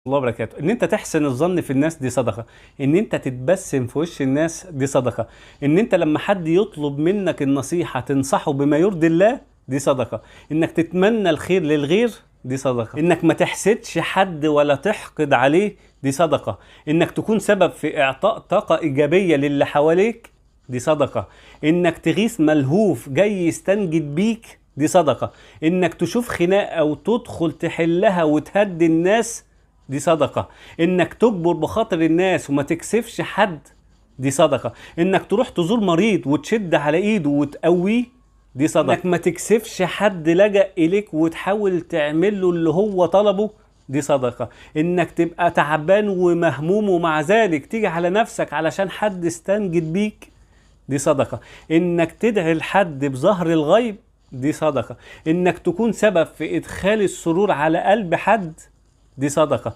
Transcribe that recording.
الله وبركاته. ان انت تحسن الظن في الناس دي صدقة، ان انت تتبسم في وش الناس دي صدقة، ان انت لما حد يطلب منك النصيحة تنصحه بما يرضي الله دي صدقة، انك تتمنى الخير للغير دي صدقة، انك ما تحسدش حد ولا تحقد عليه دي صدقة، انك تكون سبب في اعطاء طاقة ايجابية للي حواليك دي صدقة، انك تغيث ملهوف جاي يستنجد بيك دي صدقة، انك تشوف خناقة وتدخل تحلها وتهدي الناس دي صدقة، انك تجبر بخاطر الناس وما تكسفش حد دي صدقة، انك تروح تزور مريض وتشد على ايده وتقويه دي صدقة، انك ما تكسفش حد لجأ اليك وتحاول تعمل له اللي هو طلبه دي صدقة، انك تبقى تعبان ومهموم ومع ذلك تيجي على نفسك علشان حد استنجد بيك دي صدقة، انك تدعي لحد بظهر الغيب دي صدقة، انك تكون سبب في ادخال السرور على قلب حد دي صدقة.